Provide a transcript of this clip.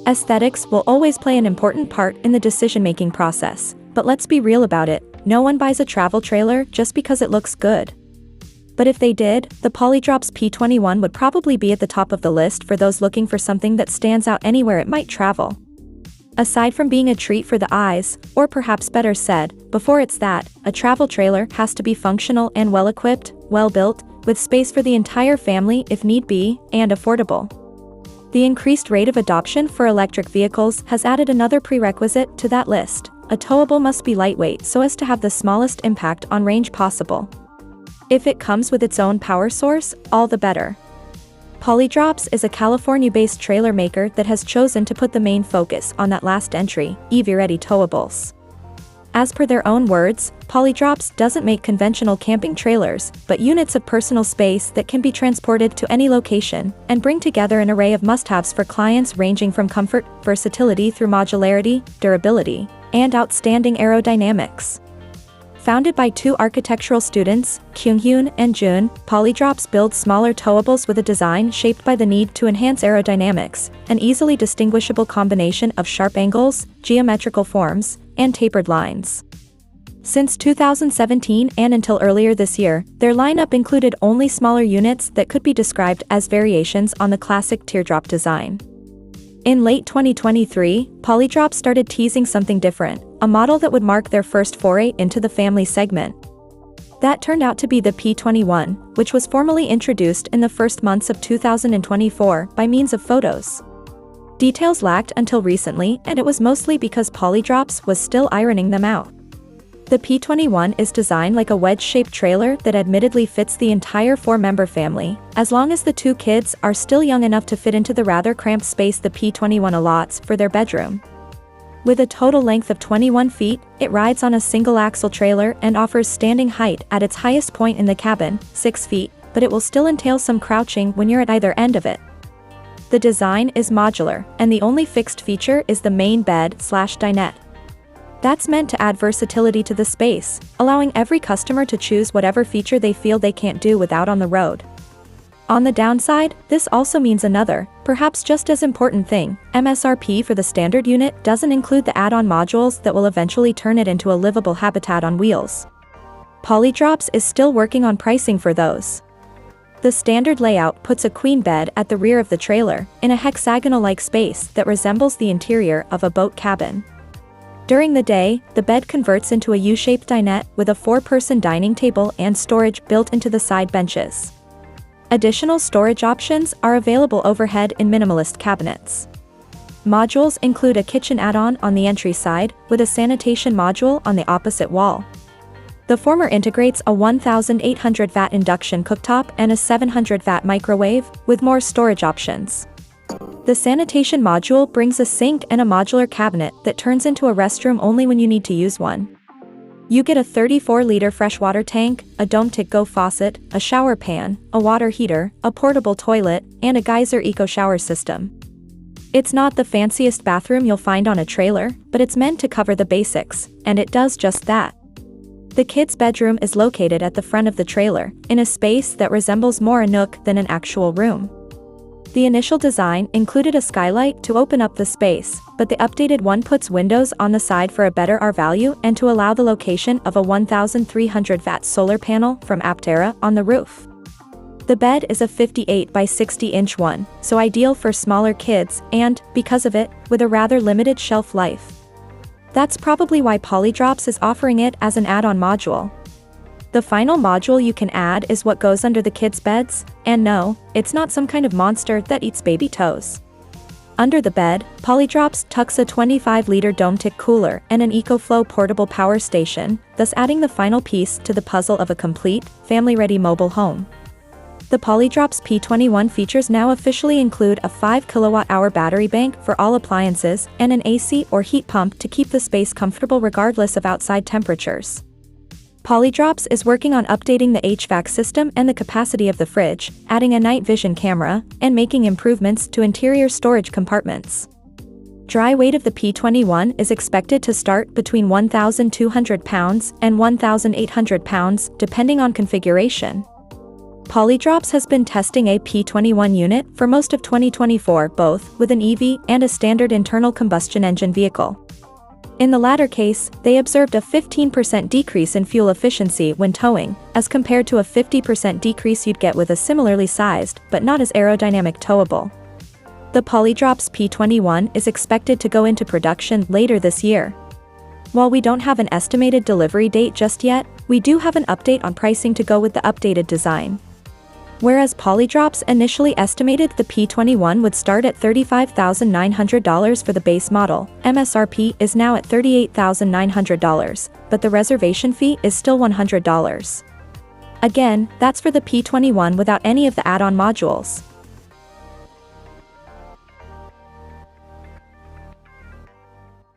Aesthetics will always play an important part in the decision-making process, but let's be real about it, no one buys a travel trailer just because it looks good. But if they did, the Polydrops P21 would probably be at the top of the list for those looking for something that stands out anywhere it might travel. Aside from being a treat for the eyes, or perhaps better said, before it's that, a travel trailer has to be functional and well-equipped, well-built, with space for the entire family if need be, and affordable. The increased rate of adoption for electric vehicles has added another prerequisite to that list. A towable must be lightweight so as to have the smallest impact on range possible. If it comes with its own power source, all the better. Polydrops is a California-based trailer maker that has chosen to put the main focus on that last entry, EV-ready towables. As per their own words, Polydrops doesn't make conventional camping trailers, but units of personal space that can be transported to any location, and bring together an array of must-haves for clients ranging from comfort, versatility through modularity, durability, and outstanding aerodynamics. Founded by two architectural students, Kyunghyun and Jun, Polydrops builds smaller towables with a design shaped by the need to enhance aerodynamics, an easily distinguishable combination of sharp angles, geometrical forms, and tapered lines. Since 2017 and until earlier this year, their lineup included only smaller units that could be described as variations on the classic teardrop design. In late 2023, Polydrops started teasing something different, a model that would mark their first foray into the family segment. That turned out to be the P21, which was formally introduced in the first months of 2024 by means of photos. Details lacked until recently, and it was mostly because Polydrops was still ironing them out. The P21 is designed like a wedge-shaped trailer that admittedly fits the entire four-member family, as long as the two kids are still young enough to fit into the rather cramped space the P21 allots for their bedroom. With a total length of 21 feet, it rides on a single-axle trailer and offers standing height at its highest point in the cabin, 6 feet, but it will still entail some crouching when you're at either end of it. The design is modular, and the only fixed feature is the main bed/dinette. That's meant to add versatility to the space, allowing every customer to choose whatever feature they feel they can't do without on the road. On the downside, this also means another, perhaps just as important thing: MSRP for the standard unit doesn't include the add-on modules that will eventually turn it into a livable habitat on wheels. Polydrops is still working on pricing for those. The standard layout puts a queen bed at the rear of the trailer, in a hexagonal-like space that resembles the interior of a boat cabin. During the day, the bed converts into a U-shaped dinette with a 4-person dining table and storage built into the side benches. Additional storage options are available overhead in minimalist cabinets. Modules include a kitchen add-on on the entry side, with a sanitation module on the opposite wall. The former integrates a 1,800-watt induction cooktop and a 700-watt microwave, with more storage options. The sanitation module brings a sink and a modular cabinet that turns into a restroom only when you need to use one. You get a 34-liter freshwater tank, a dome-to-go faucet, a shower pan, a water heater, a portable toilet, and a geyser eco-shower system. It's not the fanciest bathroom you'll find on a trailer, but it's meant to cover the basics, and it does just that. The kids' bedroom is located at the front of the trailer, in a space that resembles more a nook than an actual room. The initial design included a skylight to open up the space, but the updated one puts windows on the side for a better R-value and to allow the location of a 1,300-watt solar panel from Aptera on the roof. The bed is a 58 by 60-inch one, so ideal for smaller kids and, because of it, with a rather limited shelf life. That's probably why Polydrops is offering it as an add-on module. The final module you can add is what goes under the kids' beds, and no, it's not some kind of monster that eats baby toes. Under the bed, Polydrops tucks a 25-liter dome-tick cooler and an EcoFlow portable power station, thus adding the final piece to the puzzle of a complete, family-ready mobile home. The Polydrops P21 features now officially include a 5 kWh battery bank for all appliances and an AC or heat pump to keep the space comfortable regardless of outside temperatures. Polydrops is working on updating the HVAC system and the capacity of the fridge, adding a night vision camera, and making improvements to interior storage compartments. Dry weight of the P21 is expected to start between 1,200 pounds and 1,800 pounds, depending on configuration. Polydrops has been testing a P21 unit for most of 2024, both with an EV and a standard internal combustion engine vehicle. In the latter case, they observed a 15% decrease in fuel efficiency when towing, as compared to a 50% decrease you'd get with a similarly sized, but not as aerodynamic towable. The Polydrops P21 is expected to go into production later this year. While we don't have an estimated delivery date just yet, we do have an update on pricing to go with the updated design. Whereas Polydrops initially estimated the P21 would start at $35,900 for the base model, MSRP is now at $38,900, but the reservation fee is still $100. Again, that's for the P21 without any of the add-on modules.